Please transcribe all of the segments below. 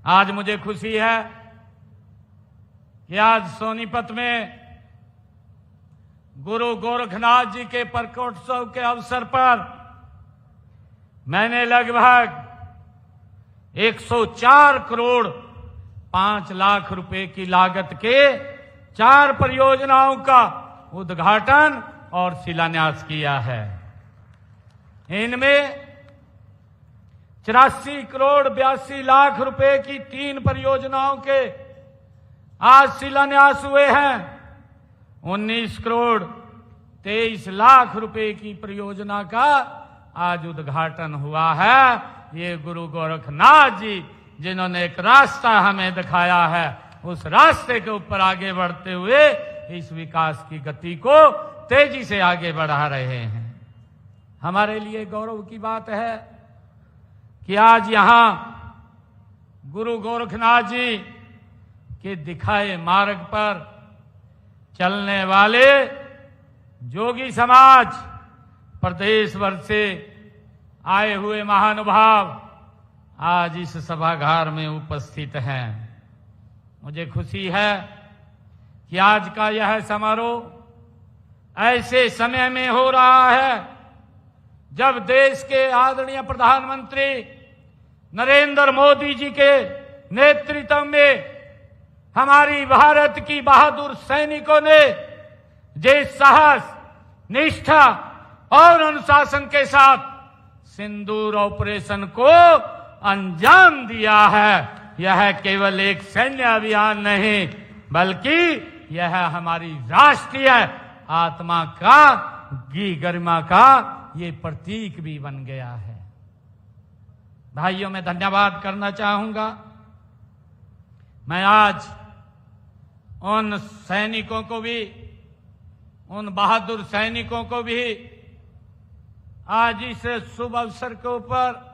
आज मुझे खुशी है कि आज सोनीपत में गुरु गोरखनाथ जी के प्रकटोत्सव के अवसर पर मैंने लगभग 104 करोड़ 5 लाख रुपए की लागत के 4 परियोजनाओं का उद्घाटन और शिलान्यास किया है। इनमें 84 करोड़ 82 लाख रुपए की 3 परियोजनाओं के आज शिलान्यास हुए हैं। 19 करोड़ 23 लाख रुपए की परियोजना का आज उद्घाटन हुआ है। ये गुरु गोरखनाथ जी जिन्होंने एक रास्ता हमें दिखाया है, उस रास्ते के ऊपर आगे बढ़ते हुए इस विकास की गति को तेजी से आगे बढ़ा रहे हैं। हमारे लिए गौरव की बात है कि आज यहां गुरु गोरखनाथ जी के दिखाए मार्ग पर चलने वाले जोगी समाज, प्रदेश भर से आए हुए महानुभाव आज इस सभागार में उपस्थित हैं। मुझे खुशी है कि आज का यह समारोह ऐसे समय में हो रहा है जब देश के आदरणीय प्रधानमंत्री नरेंद्र मोदी जी के नेतृत्व में हमारी भारत की बहादुर सैनिकों ने जिस साहस, निष्ठा और अनुशासन के साथ सिंदूर ऑपरेशन को अंजाम दिया है, यह केवल एक सैन्य अभियान नहीं बल्कि यह हमारी राष्ट्रीय आत्मा का गरिमा का ये प्रतीक भी बन गया है। भाइयों, मैं धन्यवाद करना चाहूंगा। मैं आज उन सैनिकों को भी, उन बहादुर सैनिकों को भी आज इस शुभ अवसर के ऊपर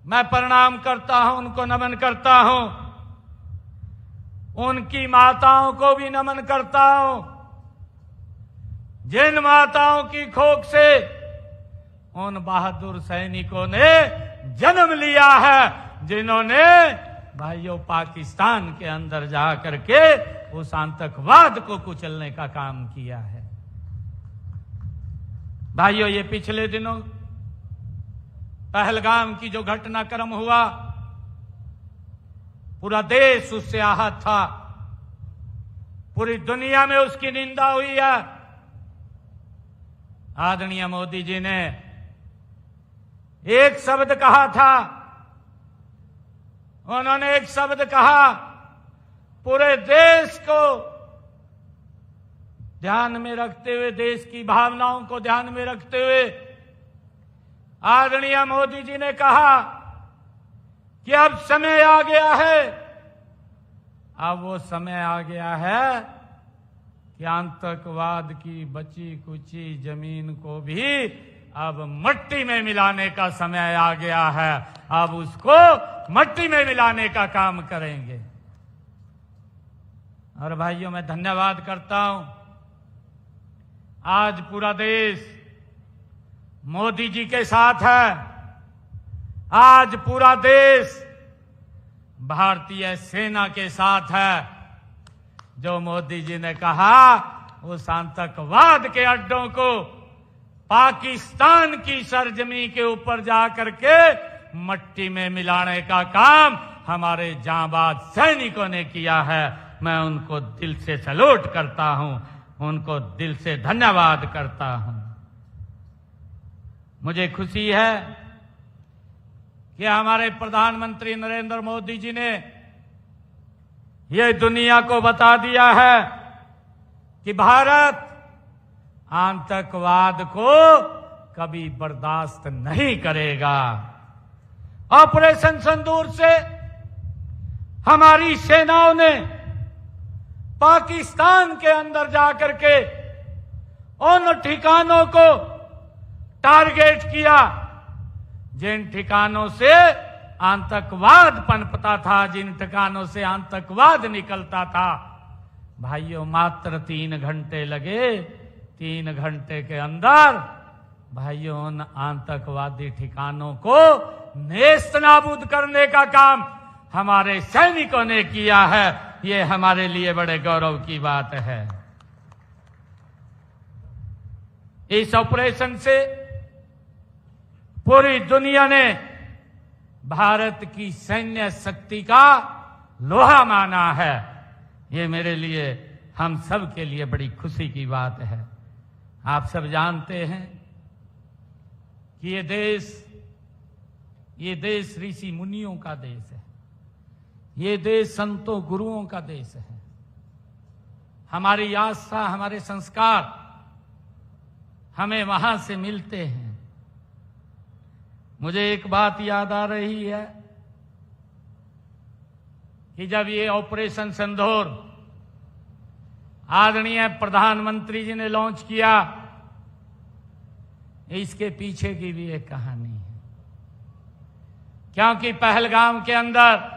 मैं प्रणाम करता हूं, उनको नमन करता हूं। उनकी माताओं को भी नमन करता हूं, जिन माताओं की कोख से उन बहादुर सैनिकों ने जन्म लिया है, जिन्होंने भाइयों पाकिस्तान के अंदर जाकर के उस आतंकवाद को कुचलने का काम किया है। भाइयों, ये पिछले दिनों पहलगाम की जो घटनाक्रम हुआ, पूरा देश उससे आहत था, पूरी दुनिया में उसकी निंदा हुई है। आदरणीय मोदी जी ने एक शब्द कहा था, उन्होंने एक शब्द कहा, पूरे देश को ध्यान में रखते हुए, देश की भावनाओं को ध्यान में रखते हुए आदरणीय मोदी जी ने कहा कि अब समय आ गया है, अब वो समय आ गया है कि आतंकवाद की बची कुची जमीन को भी अब मट्टी में मिलाने का समय आ गया है। अब उसको मट्टी में मिलाने का काम करेंगे। और भाइयों, मैं धन्यवाद करता हूं, आज पूरा देश मोदी जी के साथ है। आज पूरा देश भारतीय सेना के साथ है। जो मोदी जी ने कहा, उस आतंकवाद के अड्डों को पाकिस्तान की सरजमी के ऊपर जाकर के मट्टी में मिलाने का काम हमारे जांबाज सैनिकों ने किया है। मैं उनको दिल से सैल्यूट करता हूं, उनको दिल से धन्यवाद करता हूं। मुझे खुशी है कि हमारे प्रधानमंत्री नरेंद्र मोदी जी ने यह दुनिया को बता दिया है कि भारत आतंकवाद को कभी बर्दाश्त नहीं करेगा। ऑपरेशन सिंदूर से हमारी सेनाओं ने पाकिस्तान के अंदर जाकर के उन ठिकानों को टारगेट किया जिन ठिकानों से आतंकवाद पनपता था, जिन ठिकानों से आतंकवाद निकलता था। भाइयों, मात्र 3 घंटे लगे। 3 घंटे के अंदर भाइयों उन आतंकवादी ठिकानों को नेस्तनाबूद करने का काम हमारे सैनिकों ने किया है, ये हमारे लिए बड़े गौरव की बात है। इस ऑपरेशन से पूरी दुनिया ने भारत की सैन्य शक्ति का लोहा माना है। ये मेरे लिए, हम सब के लिए बड़ी खुशी की बात है। आप सब जानते हैं कि ये देश ऋषि मुनियों का देश है, ये देश संतों गुरुओं का देश है। हमारी आस्था, हमारे संस्कार हमें वहां से मिलते हैं। मुझे एक बात याद आ रही है कि जब ये ऑपरेशन सिंदूर आदरणीय प्रधानमंत्री जी ने लॉन्च किया, इसके पीछे की भी एक कहानी है। क्योंकि पहलगाम के अंदर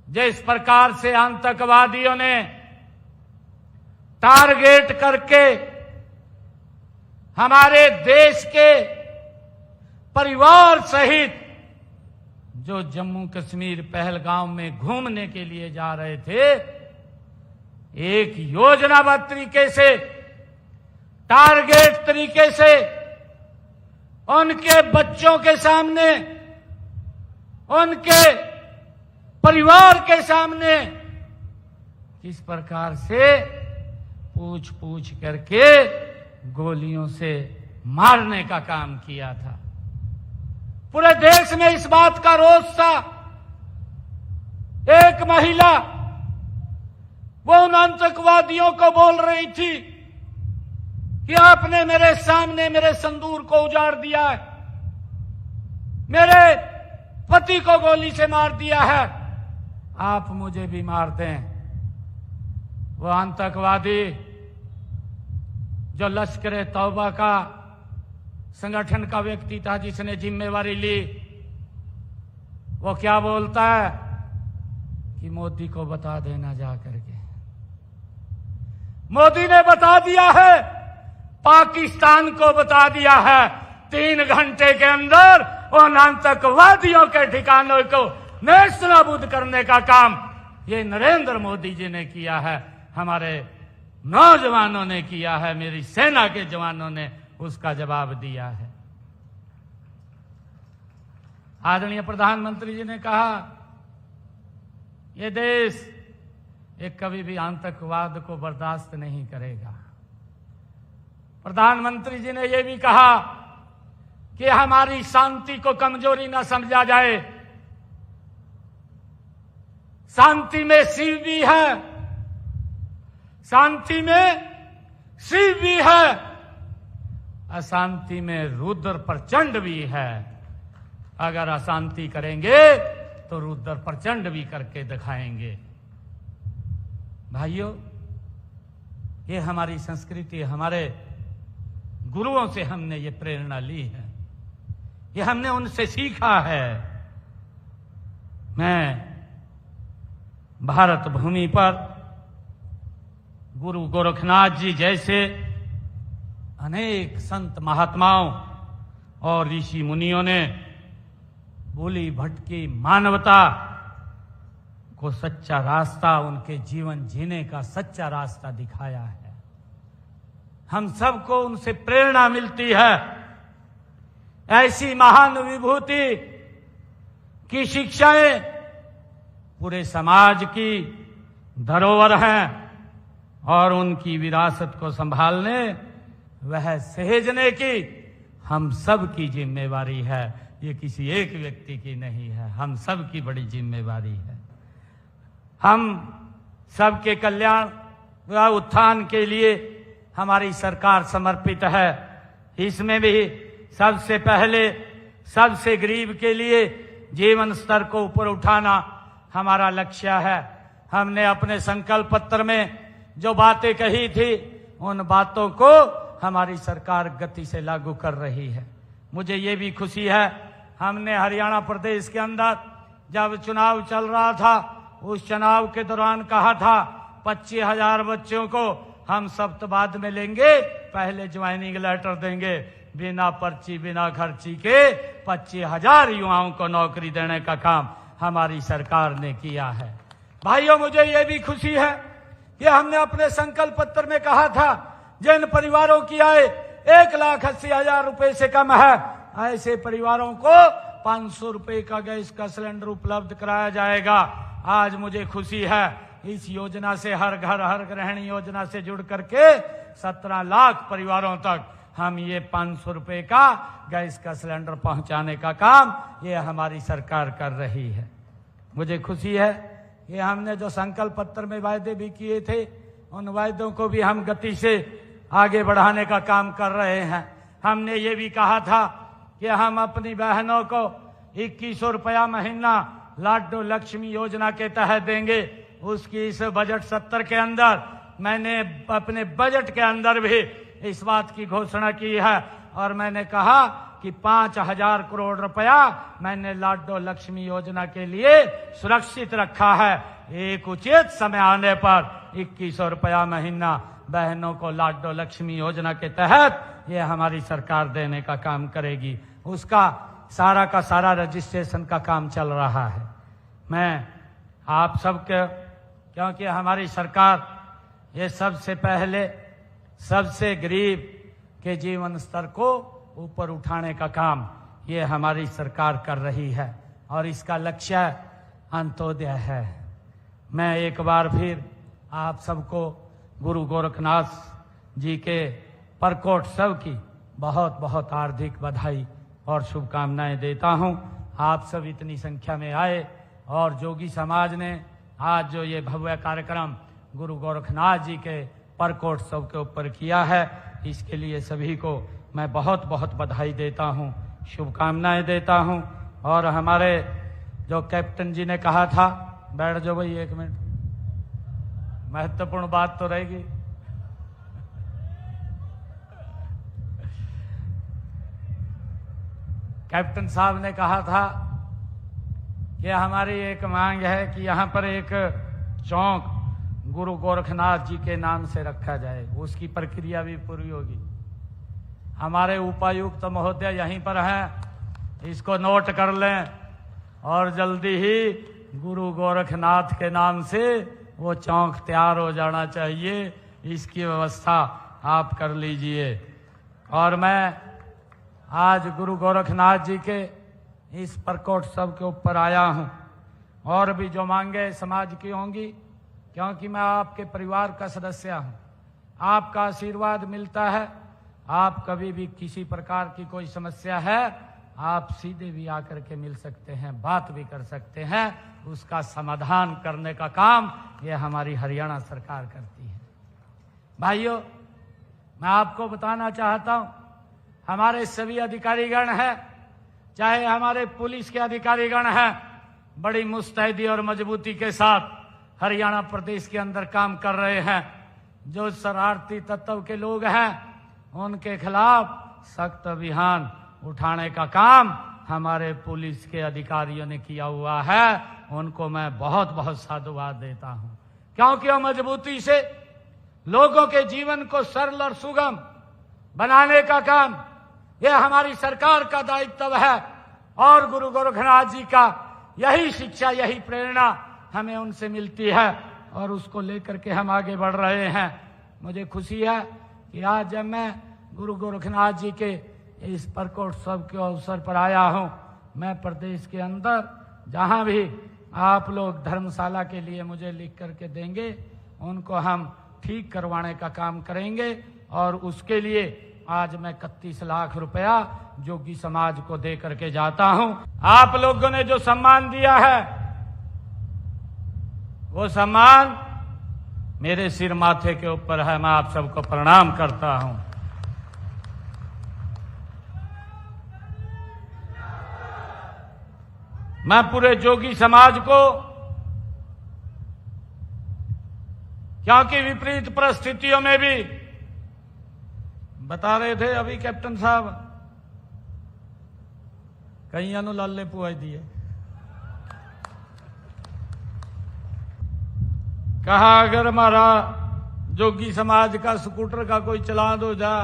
जिस प्रकार से आतंकवादियों ने टारगेट करके हमारे देश के परिवार सहित जो जम्मू कश्मीर पहलगाम में घूमने के लिए जा रहे थे, एक योजनाबद्ध तरीके से, टारगेट तरीके से उनके बच्चों के सामने, उनके परिवार के सामने किस प्रकार से पूछ पूछ करके गोलियों से मारने का काम किया था। पूरे देश में इस बात का रोष था। एक महिला वो उन आतंकवादियों को बोल रही थी कि आपने मेरे सामने मेरे संदूर को उजाड़ दिया है, मेरे पति को गोली से मार दिया है, आप मुझे भी मार दें। वो आतंकवादी जो लश्कर तौबा का संगठन का व्यक्ति था, जिसने जिम्मेवारी ली, वो क्या बोलता है कि मोदी को बता देना जा करके। मोदी ने बता दिया है, पाकिस्तान को बता दिया है। 3 घंटे के अंदर उन आतंकवादियों के ठिकानों को नेस्तनाबूद करने का काम ये नरेंद्र मोदी जी ने किया है, हमारे नौजवानों ने किया है, मेरी सेना के जवानों ने उसका जवाब दिया है। आदरणीय प्रधानमंत्री जी ने कहा, यह देश एक कभी भी आतंकवाद को बर्दाश्त नहीं करेगा। प्रधानमंत्री जी ने यह भी कहा कि हमारी शांति को कमजोरी न समझा जाए। शांति में शिव भी है, शांति में शिव भी है, अशांति में रुद्र प्रचंड भी है। अगर अशांति करेंगे तो रुद्र प्रचंड भी करके दिखाएंगे। भाइयों, ये हमारी संस्कृति, हमारे गुरुओं से हमने ये प्रेरणा ली है, ये हमने उनसे सीखा है। मैं भारत भूमि पर गुरु गोरखनाथ जी जैसे अनेक संत महात्माओं और ऋषि मुनियों ने भूली भटकी मानवता को सच्चा रास्ता, उनके जीवन जीने का सच्चा रास्ता दिखाया है। हम सबको उनसे प्रेरणा मिलती है। ऐसी महान विभूति की शिक्षाएं पूरे समाज की धरोहर हैं और उनकी विरासत को संभालने, वह सहेजने की हम सब की जिम्मेवारी है। ये किसी एक व्यक्ति की नहीं है, हम सब की बड़ी जिम्मेवारी है। हम सबके कल्याण व उत्थान के लिए हमारी सरकार समर्पित है। इसमें भी सबसे पहले सबसे गरीब के लिए जीवन स्तर को ऊपर उठाना हमारा लक्ष्य है। हमने अपने संकल्प पत्र में जो बातें कही थी, उन बातों को हमारी सरकार गति से लागू कर रही है। मुझे ये भी खुशी है, हमने हरियाणा प्रदेश के अंदर जब चुनाव चल रहा था, उस चुनाव के दौरान कहा था 25,000 बच्चों को हम सप्तवाद में लेंगे, पहले ज्वाइनिंग लेटर देंगे, बिना पर्ची बिना खर्ची के 25,000 युवाओं को नौकरी देने का काम हमारी सरकार ने किया है। भाइयों, मुझे ये भी खुशी है कि हमने अपने संकल्प पत्र में कहा था जिन परिवारों की आय 1,80,000 रुपए से कम है, ऐसे परिवारों को 500 रुपए का गैस का सिलेंडर उपलब्ध कराया जाएगा। आज मुझे खुशी है इस योजना से हर घर हर गृहिणी योजना से जुड़ करके 17 लाख परिवारों तक हम ये 500 रुपए का गैस का सिलेंडर पहुंचाने का काम ये हमारी सरकार कर रही है। मुझे खुशी है कि हमने जो संकल्प पत्र में वायदे भी किए थे उन वायदों को भी हम गति से आगे बढ़ाने का काम कर रहे हैं। हमने ये भी कहा था कि हम अपनी बहनों को 2100 रुपया महीना लाडो लक्ष्मी योजना के तहत देंगे। उसकी इस बजट सत्र के अंदर मैंने अपने बजट के अंदर भी इस बात की घोषणा की है और मैंने कहा कि 5,000 करोड़ रुपया मैंने लाडो लक्ष्मी योजना के लिए सुरक्षित रखा है। एक उचित समय आने पर 2100 रुपया महीना बहनों को लाडो लक्ष्मी योजना के तहत ये हमारी सरकार देने का काम करेगी। उसका सारा का सारा रजिस्ट्रेशन का काम चल रहा है। मैं आप सबके, क्योंकि हमारी सरकार ये सबसे पहले सबसे गरीब के जीवन स्तर को ऊपर उठाने का काम ये हमारी सरकार कर रही है और इसका लक्ष्य अंत्योदय है। मैं एक बार फिर आप सबको गुरु गोरखनाथ जी के प्रकोत्सव की बहुत बहुत हार्दिक बधाई और शुभकामनाएं देता हूं। आप सब इतनी संख्या में आए और जोगी समाज ने आज जो ये भव्य कार्यक्रम गुरु गोरखनाथ जी के प्रकोत्सव के ऊपर किया है, इसके लिए सभी को मैं बहुत बहुत बधाई देता हूं, शुभकामनाएं देता हूं। और हमारे जो कैप्टन जी ने कहा था, बैठ जाओ भाई 1 मिनट, महत्वपूर्ण बात तो रहेगी। कैप्टन साहब ने कहा था कि हमारी एक मांग है कि यहाँ पर एक चौक गुरु गोरखनाथ जी के नाम से रखा जाए। उसकी प्रक्रिया भी पूरी होगी। हमारे उपायुक्त महोदय यहीं पर हैं, इसको नोट कर लें और जल्दी ही गुरु गोरखनाथ के नाम से वो चौक तैयार हो जाना चाहिए। इसकी व्यवस्था आप कर लीजिए। और मैं आज गुरु गोरखनाथ जी के इस प्रकोत्सव के ऊपर आया हूं। और भी जो मांगे समाज की होंगी, क्योंकि मैं आपके परिवार का सदस्य हूं, आपका आशीर्वाद मिलता है। आप कभी भी किसी प्रकार की कोई समस्या है, आप सीधे भी आकर के मिल सकते हैं, बात भी कर सकते हैं। उसका समाधान करने का काम ये हमारी हरियाणा सरकार करती है। भाइयों, मैं आपको बताना चाहता हूं, हमारे सभी अधिकारीगण हैं, चाहे हमारे पुलिस के अधिकारीगण हैं, बड़ी मुस्तैदी और मजबूती के साथ हरियाणा प्रदेश के अंदर काम कर रहे हैं। जो शरारती तत्व के लोग हैं उनके खिलाफ सख्त अभियान उठाने का काम हमारे पुलिस के अधिकारियों ने किया हुआ है। उनको मैं बहुत बहुत साधुवाद देता हूं, क्योंकि वो मजबूती से लोगों के जीवन को सरल और सुगम बनाने का काम यह हमारी सरकार का दायित्व है। और गुरु गोरखनाथ जी का यही शिक्षा, यही प्रेरणा हमें उनसे मिलती है और उसको लेकर के हम आगे बढ़ रहे हैं। मुझे खुशी है कि आज जब मैं गुरु गोरखनाथ जी के इस प्रकोत्सव के अवसर पर आया हूं, मैं प्रदेश के अंदर जहां भी आप लोग धर्मशाला के लिए मुझे लिख करके देंगे, उनको हम ठीक करवाने का काम करेंगे। और उसके लिए आज मैं 31 लाख रुपया जोगी समाज को दे करके जाता हूं। आप लोगों ने जो सम्मान दिया है, वो सम्मान मेरे सिर माथे के ऊपर है। मैं आप सबको प्रणाम करता हूं। मैं पूरे जोगी समाज को, क्योंकि विपरीत परिस्थितियों में भी, बता रहे थे अभी कैप्टन साहब, कईयां नु लाले पुआई दिए, कहा अगर हमारा जोगी समाज का स्कूटर का कोई चलान हो जा,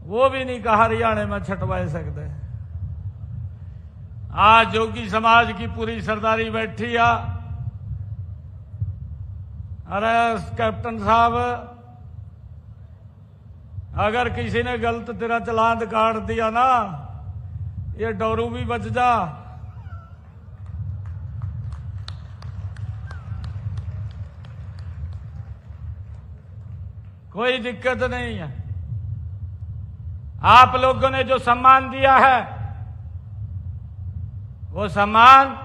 वो भी नहीं कहा हरियाणा में छटवा सकते। आज जोगी समाज की पूरी सरदारी बैठी आ। अरे कैप्टन साहब, अगर किसी ने गलत तेरा चालान काट दिया ना, ये डोरू भी बच जा। कोई दिक्कत नहीं है। आप लोगों ने जो सम्मान दिया है, वो सम्मान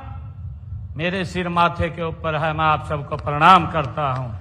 मेरे सिर माथे के ऊपर है। मैं आप सबको प्रणाम करता हूं।